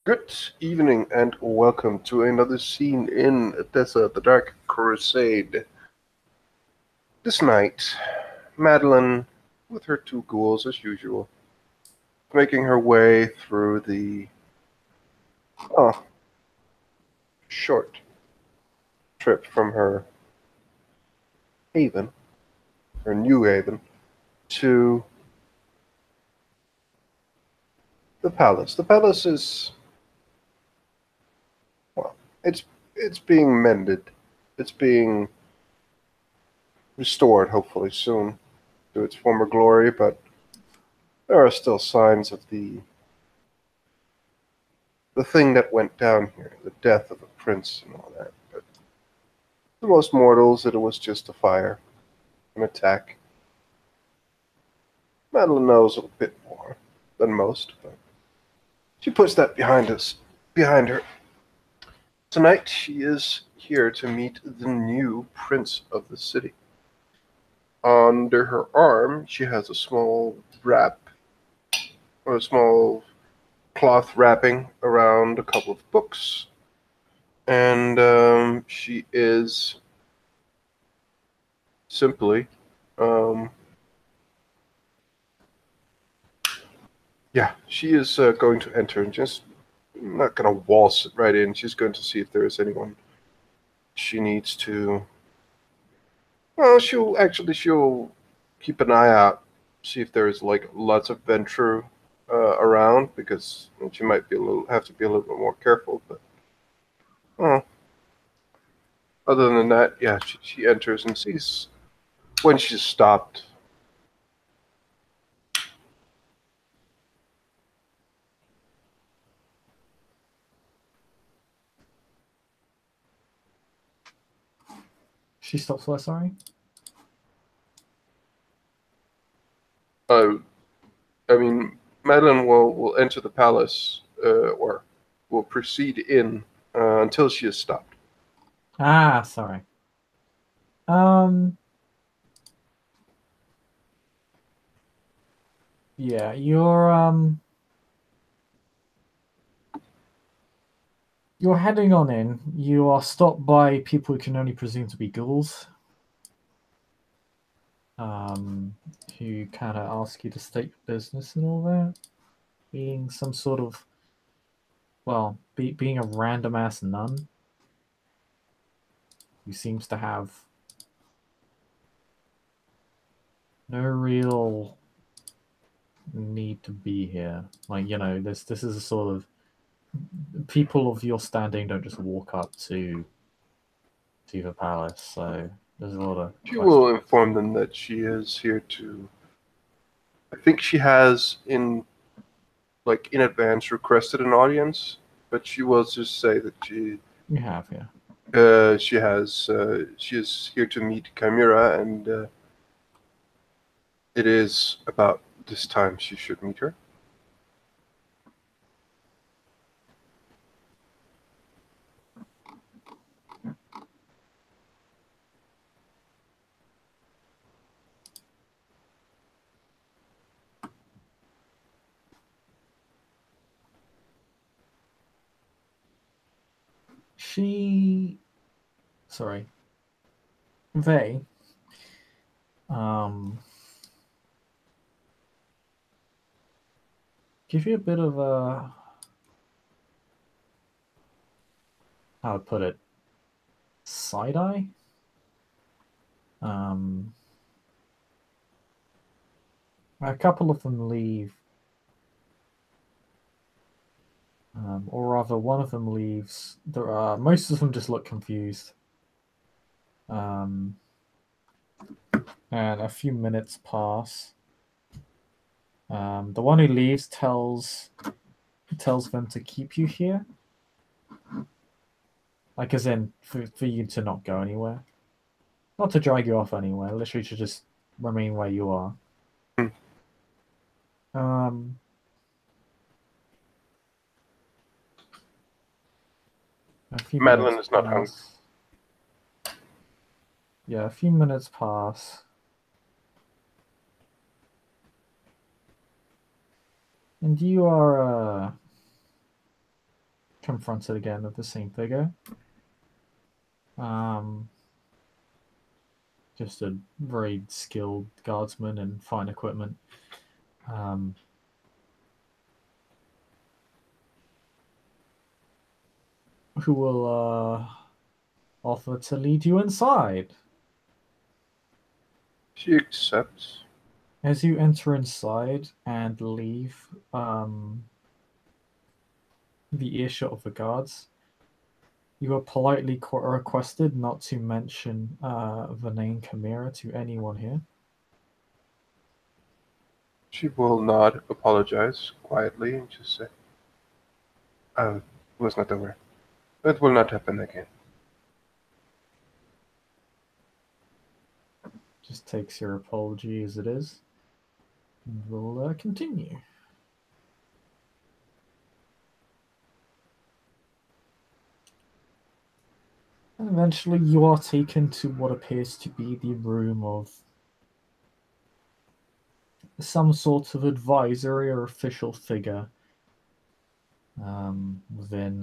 Good evening and welcome to another scene in Edessa, the Dark Crusade. This night, Madeline, with her two ghouls as usual, making her way through the oh, short trip from her haven, her new haven, to the palace. The palace is, well, it's being mended. It's being restored, hopefully soon, to its former glory, but there are still signs of the thing that went down here, the death of a prince and all that. But to most mortals, it was just a fire, an attack. Madeline knows a bit more than most, but she puts that behind her. Tonight, she is here to meet the new prince of the city. Under her arm, she has a small wrap, or a small cloth wrapping around a couple of books, and she is simply um, yeah, she is going to enter and just not going to waltz right in. She's going to see if there is anyone she needs to. Well, she'll keep an eye out, see if there is like lots of Ventru around, because she might have to be a little bit more careful. But oh, other than that, yeah, she enters and sees when she's stopped. She stops where, sorry? Uh, I mean, Madeline will enter the palace, or will proceed in until she is stopped. Ah, sorry. Um, yeah, you're heading on in. You are stopped by people who can only presume to be ghouls. Who kind of ask you to state your business and all that. Being some sort of, being a random ass nun who seems to have no real need to be here. Like, this is a sort of people of your standing don't just walk up to the palace, so there's a lot of She will questions. inform them that she is here to. I think she has in advance requested an audience, but she will just say that You have, yeah. she is here to meet Chimera, and it is about this time she should meet her. She, sorry, they, um, give you a bit of a, how to put it, side eye. Um, a couple of them leave, or rather, one of them leaves. Most of them just look confused. Um, and a few minutes pass. The one who leaves tells them to keep you here, like as in for you to not go anywhere, not to drag you off anywhere. Literally to just remain where you are. Hmm. Um, a few Madeline minutes is not hungry. pass. Yeah, a few minutes pass. And you are confronted again with the same figure. Just a very skilled guardsman in fine equipment. Who will offer to lead you inside. She accepts. As you enter inside and leave the earshot of the guards, you are politely requested not to mention the name Chimera to anyone here. She will nod, apologize quietly, and just say, I was not aware. That will not happen again. Just takes your apology as it is. And we'll continue. And eventually you are taken to what appears to be the room of some sort of advisory or official figure within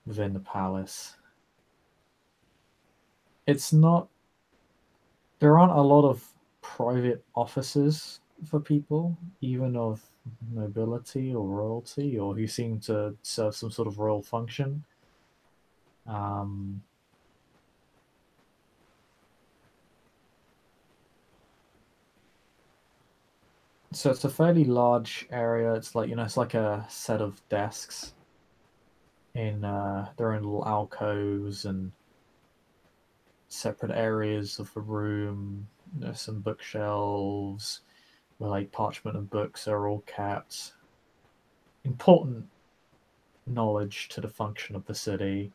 the palace. It's not. There aren't a lot of private offices for people, even of nobility or royalty, or who seem to serve some sort of royal function. So it's a fairly large area. It's like, it's like a set of desks in their own little alcoves and separate areas of the room. There's some bookshelves where like parchment and books are all kept. Important knowledge to the function of the city.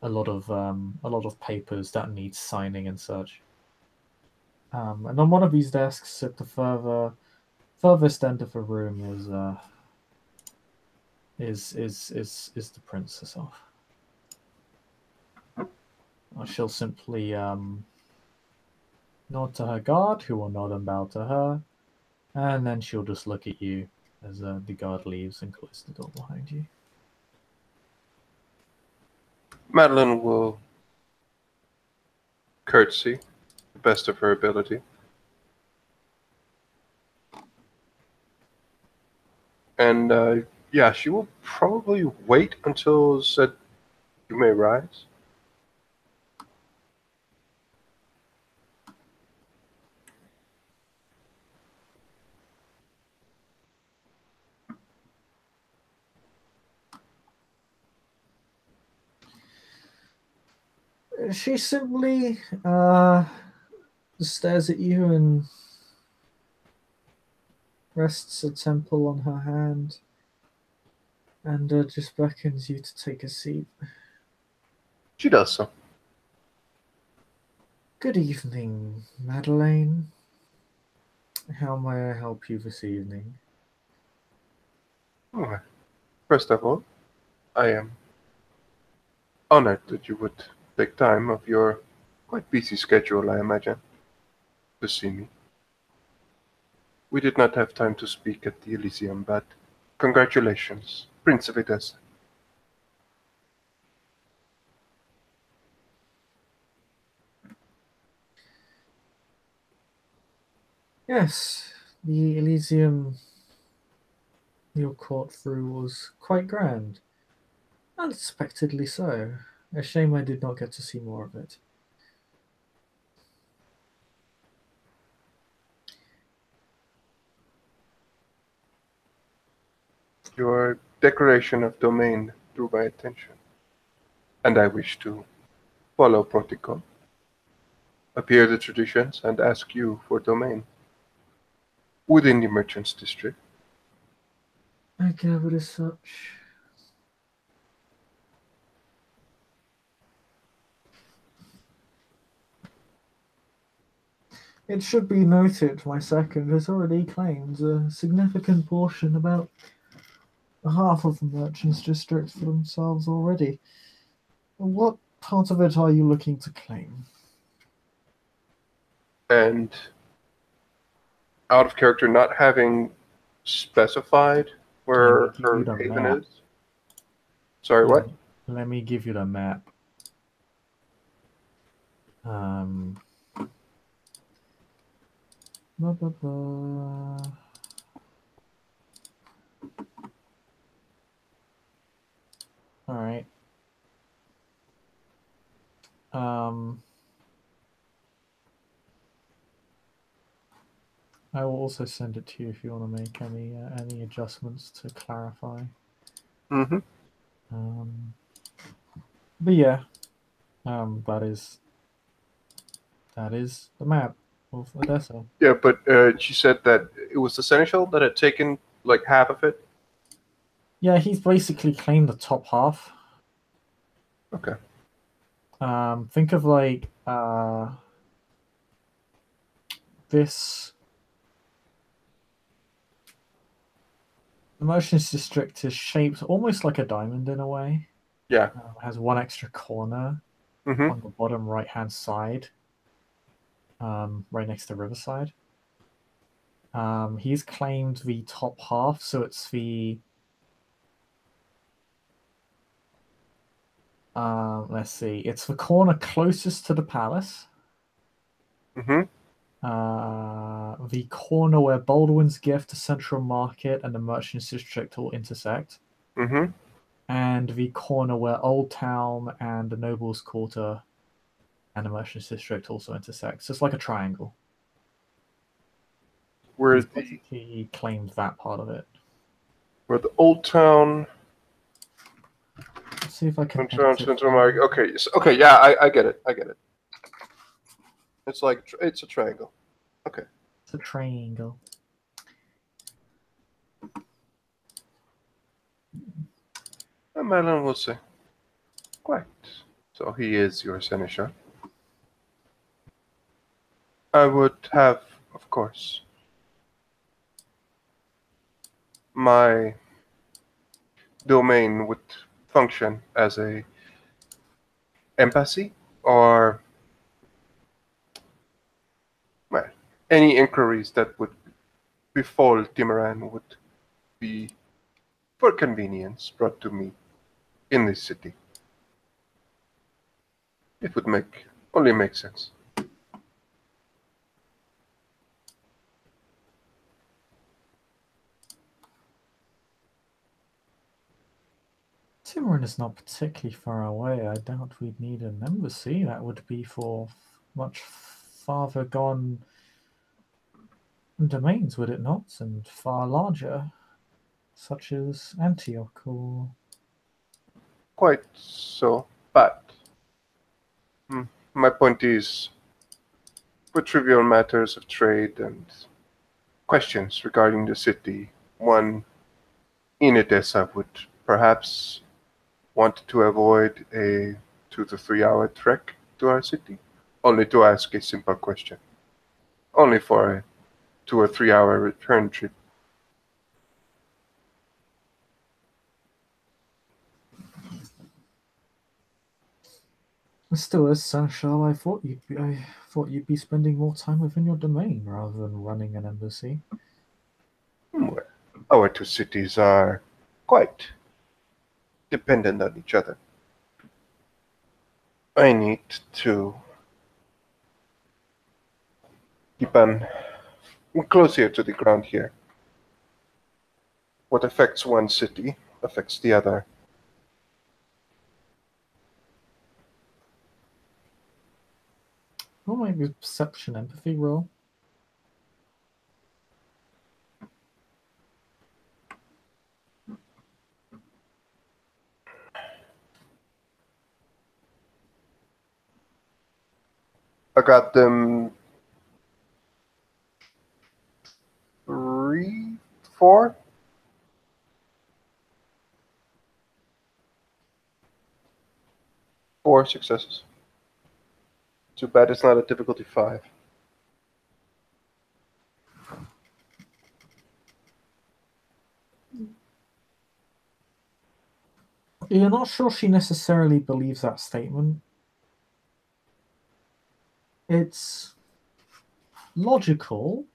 A lot of papers that need signing and such. And on one of these desks at the furthest end of the room is the princess herself. She'll simply nod to her guard, who will nod and bow to her, and then she'll just look at you as the guard leaves and close the door behind you. Madeline will curtsy to the best of her ability. And yeah, she will probably wait until said, "You may rise." She simply stares at you and rests a temple on her hand and just beckons you to take a seat. She does so. Good evening, Madeleine. How may I help you this evening? Oh, first of all, I am honored that you would take time of your quite busy schedule, I imagine, to see me. We did not have time to speak at the Elysium, but congratulations, Prince of Edessa. Yes, the Elysium your court through was quite grand. Unexpectedly so. A shame I did not get to see more of it. Your declaration of domain drew my attention, and I wish to follow protocol, appear the traditions, and ask you for domain within the merchants district. I gather as such. It should be noted my second has already claimed a significant portion, about half of the merchants district for themselves already. What part of it are you looking to claim? And out of character, not having specified Let me where give you her the haven map. is. Sorry, Let what? me, let me give you the map. Blah, blah, blah. All right. I will also send it to you if you want to make any adjustments to clarify. Mm-hmm. But yeah, that is the map of Edessa. Yeah, but she said that it was the seneschal that had taken like half of it. Yeah, he's basically claimed the top half. Okay. Think of like this. The Merchants District is shaped almost like a diamond in a way. Yeah. Has one extra corner Mm-hmm. on the bottom right-hand side, right next to Riverside. He's claimed the top half, so it's the let's see, it's the corner closest to the palace. Mm-hmm. The corner where Baldwin's Gift, the Central Market, and the Merchants District all intersect. Mm-hmm. And the corner where Old Town and the Nobles Quarter and the Merchants District also intersect. So it's like a triangle. Where He's the basically claimed that part of it. old town, Let's see if I can Old town edit it Central for Market. you. Okay. Okay. Yeah, I get it. I get it. It's like it's a triangle. Okay. It's a triangle. And Madeline will say, quite. So he is your seneschal. I would have, of course, my domain would function as a embassy or well, any inquiries that would befall Timuran would be for convenience brought to me in this city. It would only make sense. Timurin is not particularly far away. I doubt we'd need an embassy. That would be for much farther gone domains, would it not? And far larger, such as Antioch or. Quite so, but my point is, for trivial matters of trade and questions regarding the city, one in Edessa would perhaps want to avoid a 2 to 3 hour trek to our city, only to ask a simple question, only for a 2 or 3 hour return trip. Still, as Seneschal, I thought you'd be spending more time within your domain rather than running an embassy. Well, our two cities are quite dependent on each other. I need to keep an close ear to the ground here. What affects one city affects the other. What might be perception empathy roll? I got them 3, 4. 4 successes. Too bad it's not a difficulty 5. You're not sure she necessarily believes that statement. It's logical,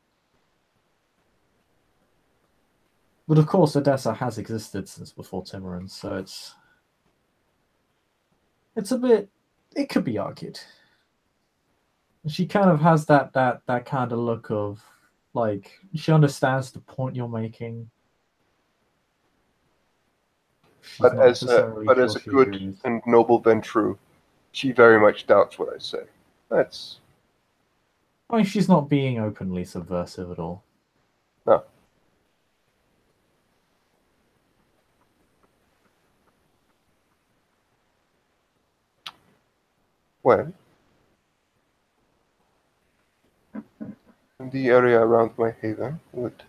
But of course, Edessa has existed since before Timurin, so it's a bit. It could be argued. She kind of has that kind of look of like she understands the point you're making. She's But not necessarily as sure a she good agrees. and noble Ventru, she very much doubts what I say. That's I mean, she's not being openly subversive at all. no. Well, in the area around my haven would.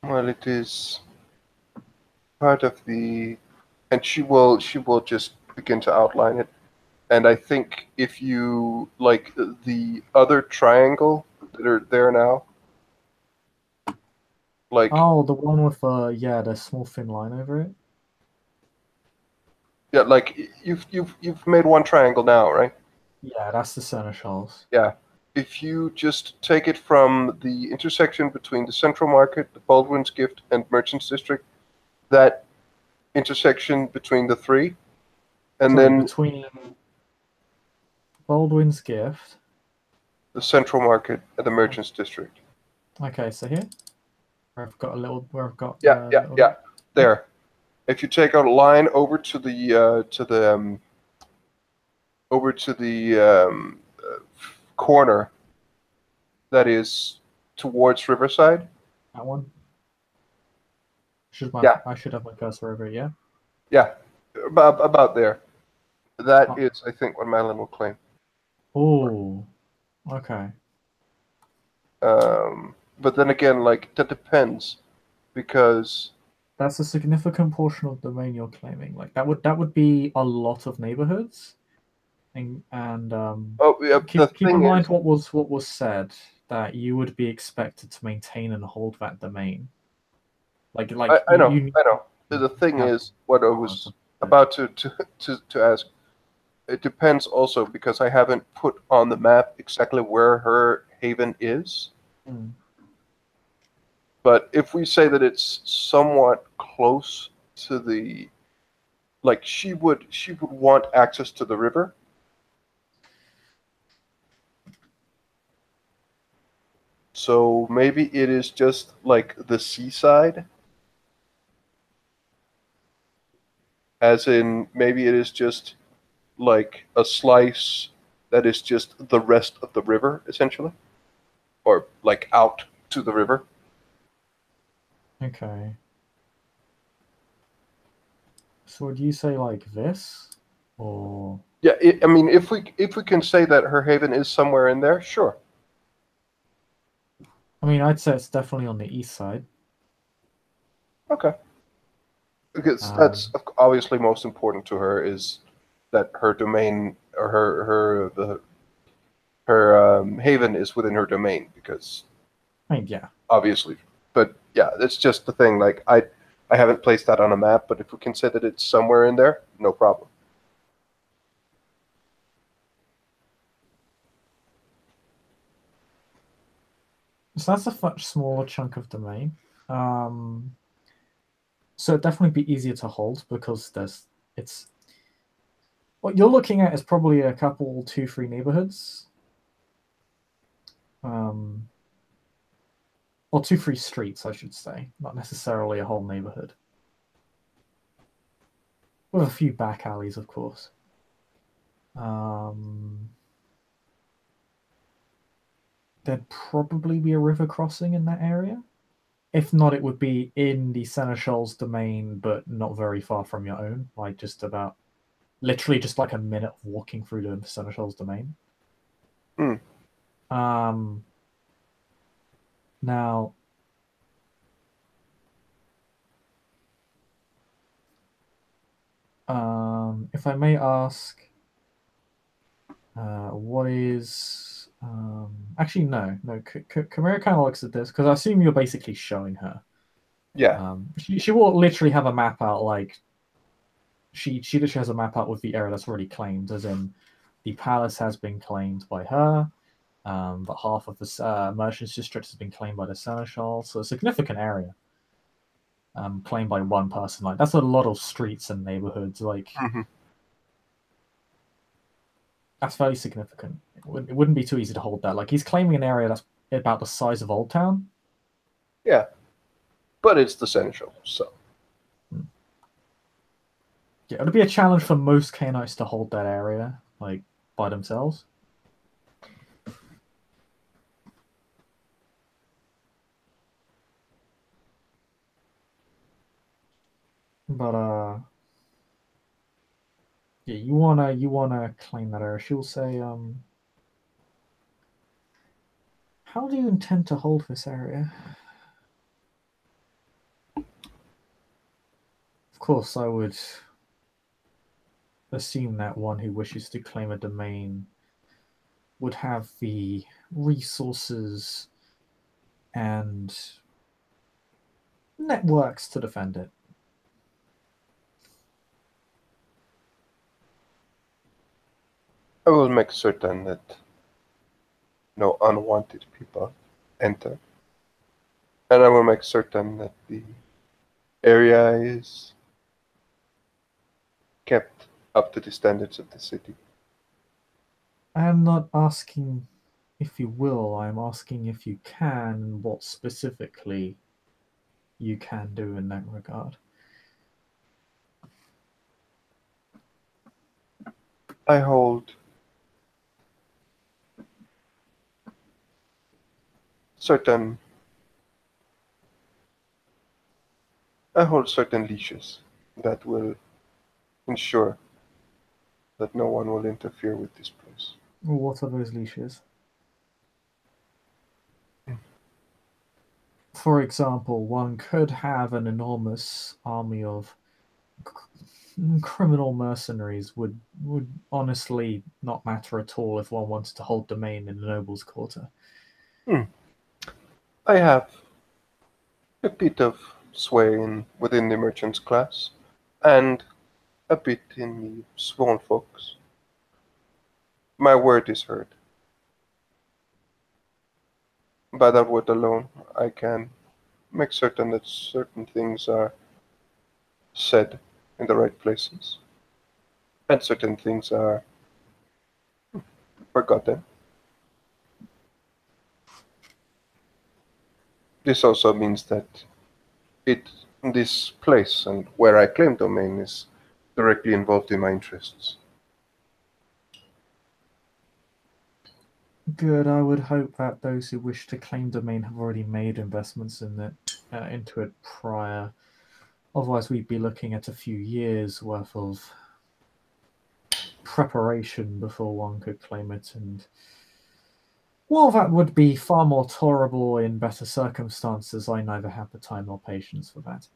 Well, it is part of the, and she will just begin to outline it. And I think if you like the other triangle that are there now, like Oh, the one with the small thin line over it. yeah, like you've made one triangle now, right? Yeah, that's the seneschals. Yeah. If you just take it from the intersection between the Central Market, the Baldwin's Gift, and Merchants District, that intersection between the three, and Sorry, then between Baldwin's Gift. the Central Market and the Merchants District. Okay, so here where I've got Yeah, the yeah, little. yeah. Yep. There. If you take a line over to the corner that is towards Riverside. That one. Yeah, I should have my cursor over it, yeah? yeah, about there. That Oh, is, I think, what Madeline will claim. oh, okay. But then again, like that depends because That's a significant portion of the domain you're claiming. Like that would be a lot of neighborhoods. And oh yeah, the keep in thing mind is, what was said, that you would be expected to maintain and hold that domain. Like I you, know, you I know. The thing have is, what I power was to do it. about to ask. It depends also because I haven't put on the map exactly where her haven is. Hmm. But if we say that it's somewhat close to the, like she would want access to the river. So maybe it is just like the seaside, as in maybe it is just like a slice that is just the rest of the river, essentially, or like out to the river. Okay. So would you say like this, or Yeah, I mean, if we can say that her haven is somewhere in there, sure. I mean, I'd say it's definitely on the east side. Okay, because that's Um, obviously most important to her is that her domain or her haven is within her domain because I mean, yeah. obviously. But yeah, that's just the thing. Like I haven't placed that on a map, but if we can say that it's somewhere in there, no problem. So that's a much smaller chunk of domain. Um, so it'd definitely be easier to hold because it's what you're looking at is probably a couple, two, three neighborhoods. Um, or two, three streets, I should say, not necessarily a whole neighborhood. With a few back alleys, of course. Um, there'd probably be a river crossing in that area. If not, it would be in the Seneschal's domain, but not very far from your own, like just about literally just like a minute of walking through the Seneschal's domain. Hmm. Um, now, if I may ask, what is actually no, Kamira kind of looks at this because I assume you're basically showing her. Yeah. She will literally have a map out like she literally has a map out with the area that's already claimed, as in the palace has been claimed by her. but half of the merchants district has been claimed by the seneschal, so a significant area claimed by one person. Like that's a lot of streets and neighborhoods. Like that's fairly significant. It wouldn't be too easy to hold that. Like he's claiming an area that's about the size of Old Town. Yeah, but it's the seneschal, so. Yeah, it'd be a challenge for most Cainites to hold that area, like, by themselves. But yeah, you wanna claim that area. She'll say, how do you intend to hold this area? Of course, I would assume that one who wishes to claim a domain would have the resources and networks to defend it. I will make certain that no unwanted people enter. And I will make certain that the area is kept up to the standards of the city. I am not asking if you will, I am asking if you can, and what specifically you can do in that regard. I hold certain leashes that will ensure that no one will interfere with this place. What are those leashes? For example, one could have an enormous army of criminal mercenaries would honestly not matter at all if one wanted to hold domain in the noble's quarter. I have a bit of sway within the merchant's class, and a bit in the small folks. My word is heard. By that word alone, I can make certain that certain things are said in the right places, and certain things are forgotten. This also means that this place and where I claim domain is directly involved in my interests. Good. I would hope that those who wish to claim domain have already made investments into it prior. Otherwise, we'd be looking at a few years worth of preparation before one could claim it, and while that would be far more tolerable in better circumstances, I neither have the time nor patience for that.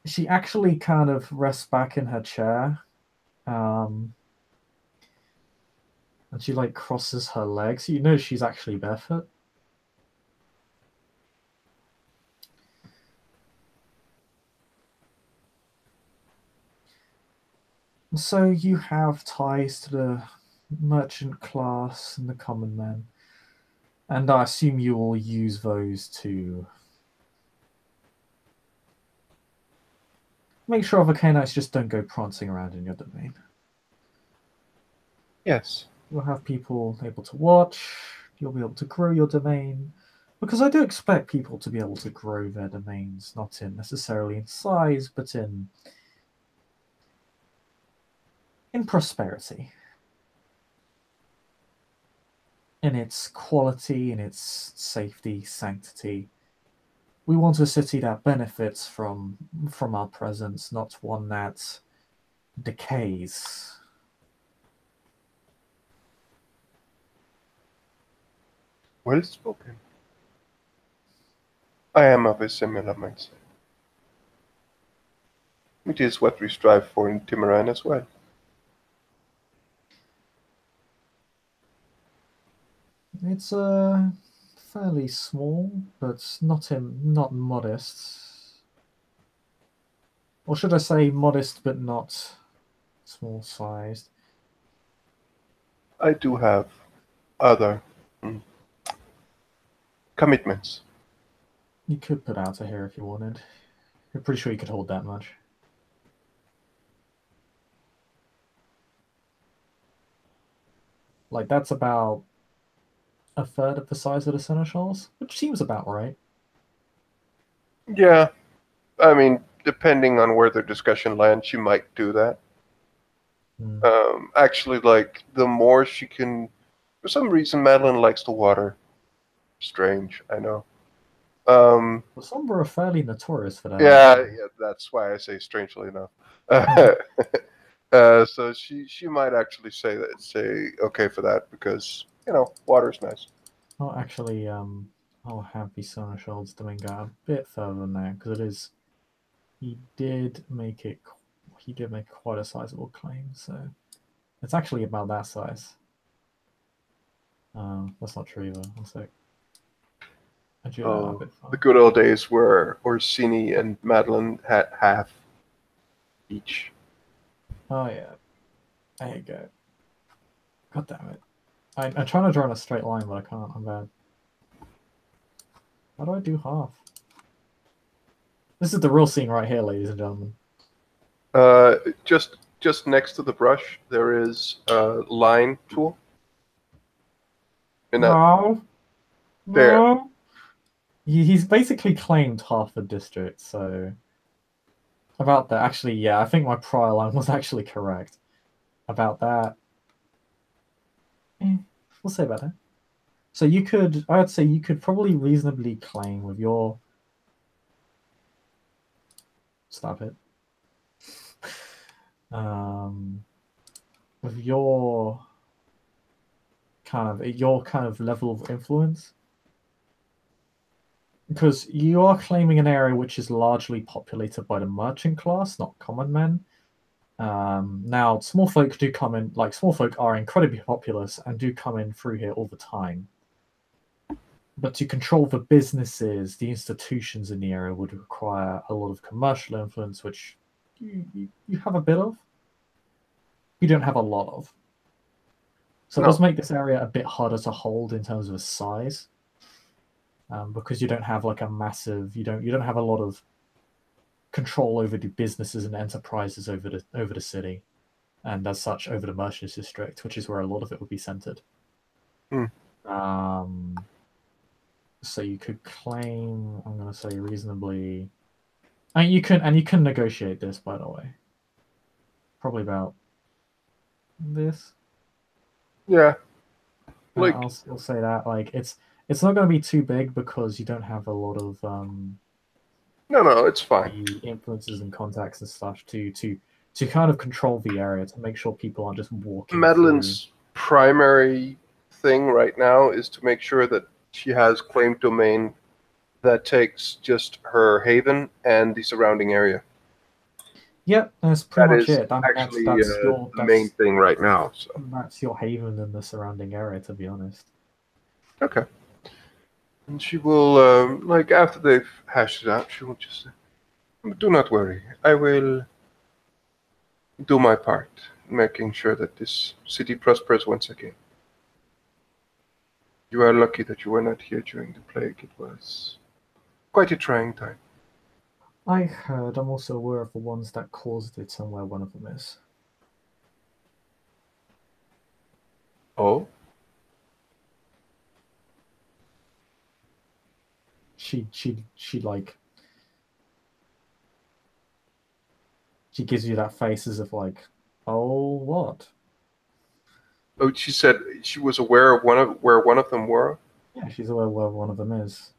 She actually kind of rests back in her chair, and she like crosses her legs. You know she's actually barefoot. So you have ties to the merchant class and the common men, and I assume you will use those to make sure other Cainites just don't go prancing around in your domain. Yes. You'll have people able to watch, you'll be able to grow your domain, because I do expect people to be able to grow their domains, not in necessarily in size, but in prosperity. In its quality, in its safety, sanctity. We want a city that benefits from our presence, not one that decays. Well spoken. I am of a similar mindset. It is what we strive for in Timuran as well. It's fairly small, but not modest. Or should I say modest but not small-sized? I do have other commitments. You could put out to here if you wanted. I'm pretty sure you could hold that much. Like, that's about a third of the size of the Seneschals, which seems about right. Yeah, I mean, depending on where the discussion lands, she might do that. Mm. Actually, like, the more she can... For some reason, Madeline likes the water. Strange, I know. Well, some were fairly notorious for that, Yeah, actually. yeah, that's why I say strangely enough. Hmm. So she might actually say okay for that because water's nice. Oh, actually, I'll have the Seneschals doing go a bit further than that, because it is. He did make it. He did make quite a sizable claim, so it's actually about that size. That's not true either. One sec. I drew that out a Oh, bit the far. good old days where Orsini and Madeline had half each. Oh yeah, there you go. God damn it! I'm trying to draw in a straight line, but I can't. I'm bad. How do I do half? This is the real scene right here, ladies and gentlemen. Uh, just next to the brush, there is a line tool. And that No, there, no. He's basically claimed half the district, so about that. Actually, yeah, I think my prior line was actually correct about that. Eh, we'll say about that. So you could, I would say, you could probably reasonably claim with your. Stop it. Um, with your kind of level of influence, because you are claiming an area which is largely populated by the merchant class, not common men. Now, small folk do come in, like, small folk are incredibly populous and do come in through here all the time. But to control the businesses, the institutions in the area would require a lot of commercial influence, which you have a bit of. You don't have a lot of. So it does no, make this area a bit harder to hold in terms of size, because you don't have like a massive, you don't have a lot of control over the businesses and enterprises over the city, and as such over the merchants district, which is where a lot of it would be centered. hmm, Um, so you could claim, I'm going to say reasonably, and you can negotiate this, by the way. Probably about this. yeah, like I'll say that like it's not going to be too big because you don't have a lot of no, it's fine. the influences and contacts and stuff to kind of control the area to make sure people aren't just walking through. Madeline's primary thing right now is to make sure that she has claimed domain that takes just her haven and the surrounding area. Yeah, that's pretty That much is it. I mean, actually your the main thing right now. So that's your haven in the surrounding area, to be honest. okay, and she will like after they've hashed it out, she will just say, "Do not worry, I will do my part, making sure that this city prospers once again. You are lucky that you were not here during the plague. It was quite a trying time." I heard. I'm also aware of the ones that caused it and where one of them is. Oh, She like she gives you that face as if like, oh what? oh, she said she was aware of where one of them were. Yeah, she's aware where one of them is.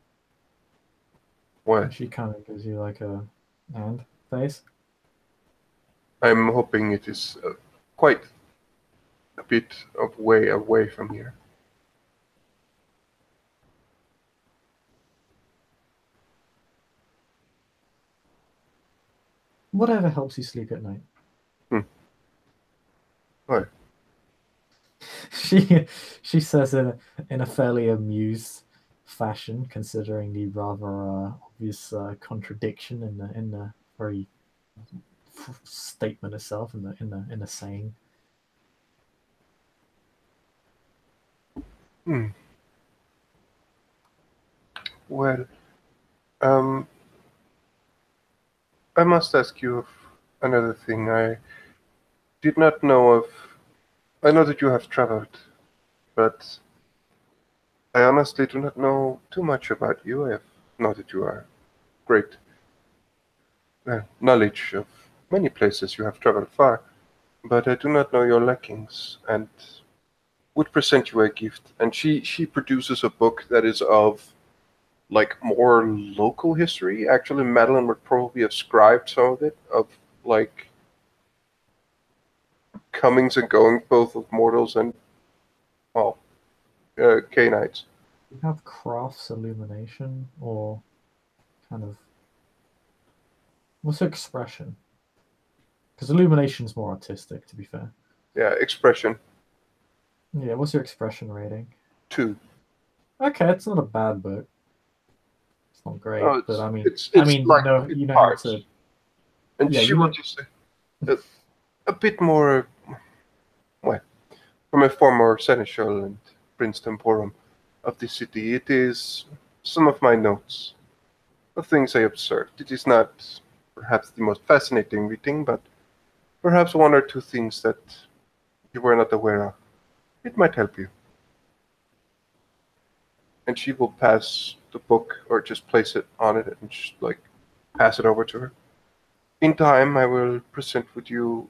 Well, And she kind of gives you like a and face. I'm hoping it is quite a bit of way away from here. Whatever helps you sleep at night. Hmm. Right. She she says in a fairly amused fashion, considering the rather obvious contradiction in the very statement itself in the saying. Hmm. Well, um, I must ask you of another thing. I did not know of. I know that you have traveled, but I honestly do not know too much about you. I know that you are great knowledge of many places. You have traveled far, but I do not know your lackings, and would present you a gift. And she produces a book that is of like more local history. Actually, Madeline would probably have scribed some of it of like comings and goings, both of mortals and well, Canaanites. You have crafts illumination or kind of what's your expression? Because illumination's more artistic, to be fair. Yeah, expression Yeah, what's your expression rating? too. Okay, it's not a bad book. It's not Oh, great, but it's I mean, it's it's like in you know how parts, to. and Yeah, she you will know. just say a bit more. Well, from a former seneschal and prince temporum of the city, it is some of my notes of things I observed. It is not perhaps the most fascinating reading, but perhaps one or two things that you were not aware of. It might help you. And she will pass the book or just place it on it and just like pass it over to her. In time, I will present you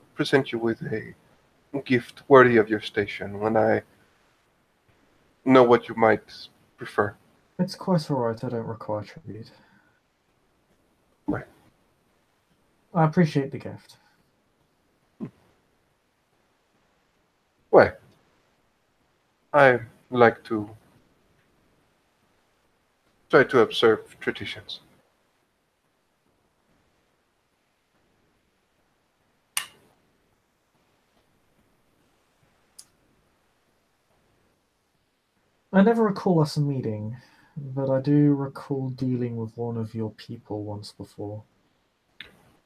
with a gift worthy of your station when I know what you might prefer. It's quite alright. I don't require tribute. Right. I appreciate the gift. Well, I like to try to observe traditions. I never recall us meeting, but I do recall dealing with one of your people once before.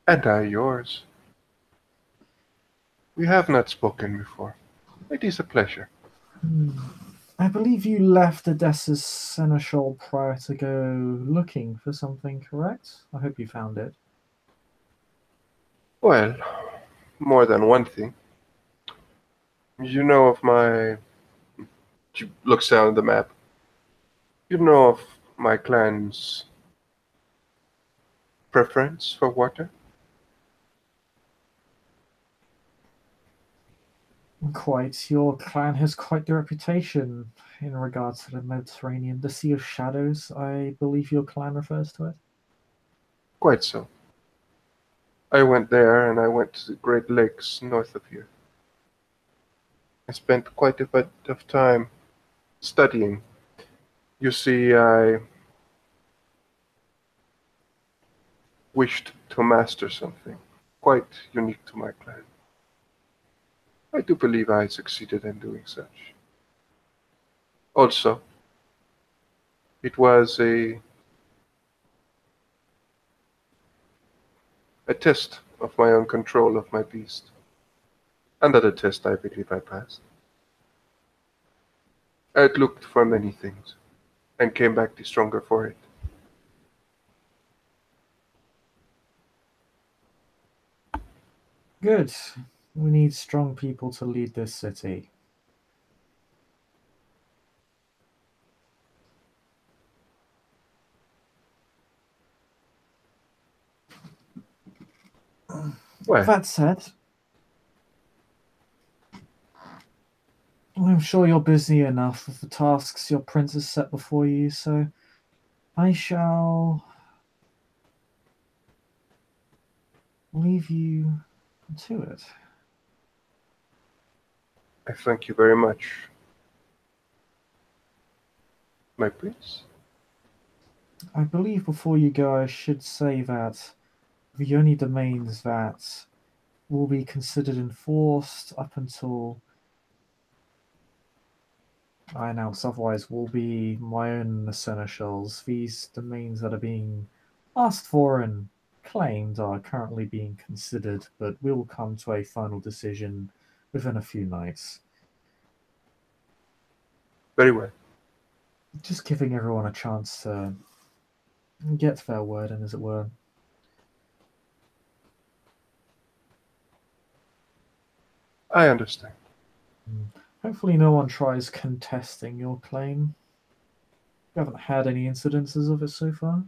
And I yours. We have not spoken before. It is a pleasure. Hmm. I believe you left Edessa's seneschal prior to go looking for something, correct? I hope you found it. Well, more than one thing. You know of my. She looks down at the map. You know of my clan's preference for water? Quite. Your clan has quite the reputation in regards to the Mediterranean. The Sea of Shadows, I believe your clan refers to it. Quite so. I went there and I went to the Great Lakes north of here. I spent quite a bit of time studying. You see, I wished to master something quite unique to my clan. I do believe I succeeded in doing such. Also, it was a test of my own control of my beast. And at a test I believe I passed. I had looked for many things and came back the stronger for it. Good. We need strong people to lead this city. Well, That said, I'm sure you're busy enough with the tasks your prince has set before you, so I shall leave you to it. I thank you very much, my prince. I believe before you go, I should say that the only domains that will be considered enforced up until I announce otherwise will be my own seneschals. These domains that are being asked for and claimed are currently being considered, but we will come to a final decision within a few nights. Very well. Just giving everyone a chance to get their word in, as it were. I understand. Hopefully no one tries contesting your claim. You haven't had any incidences of it so far.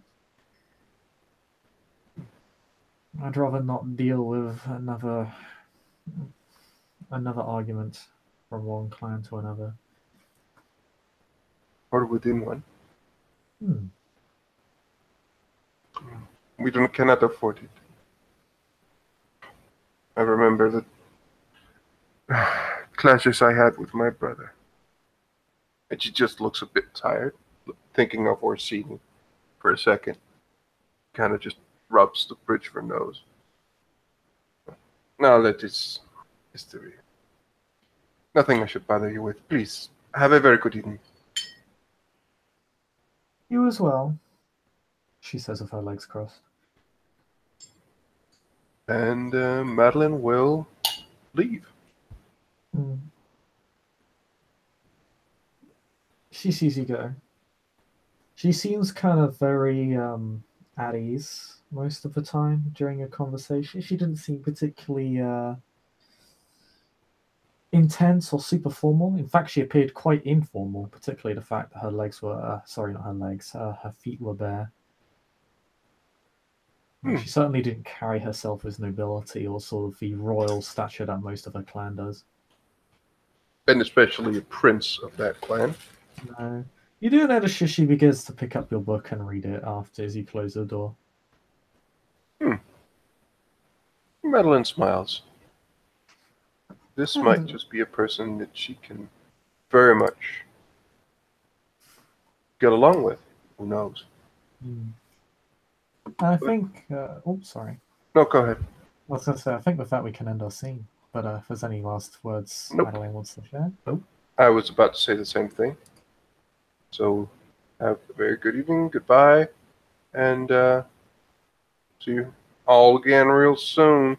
I'd rather not deal with another argument from one clan to another. Or within one. Hmm. We cannot afford it. I remember the clashes I had with my brother. And she just looks a bit tired, thinking of Orsini for a second. Kind of just rubs the bridge of her nose. Now that is history. Nothing I should bother you with. Please, have a very good evening. You as well, she says with her legs crossed. And Madeline will leave. Hmm. She sees you go. She seems kind of very at ease most of the time during a conversation. She didn't seem particularly intense or super formal. In fact, she appeared quite informal, particularly the fact that her legs were sorry, not her legs, her feet were bare. She certainly didn't carry herself with nobility or sort of the royal stature that most of her clan does. And especially a prince of that clan. No. You do notice she begins to pick up your book and read it after as you close the door. Madeline smiles. This might just be a person that she can very much get along with. Who knows? I think. Sorry. No, go ahead. I was going to say, I think with that we can end our scene. But if there's any last words Nope. Madeline wants to share? Nope. I was about to say the same thing. So, have a very good evening. Goodbye. And see you all again real soon.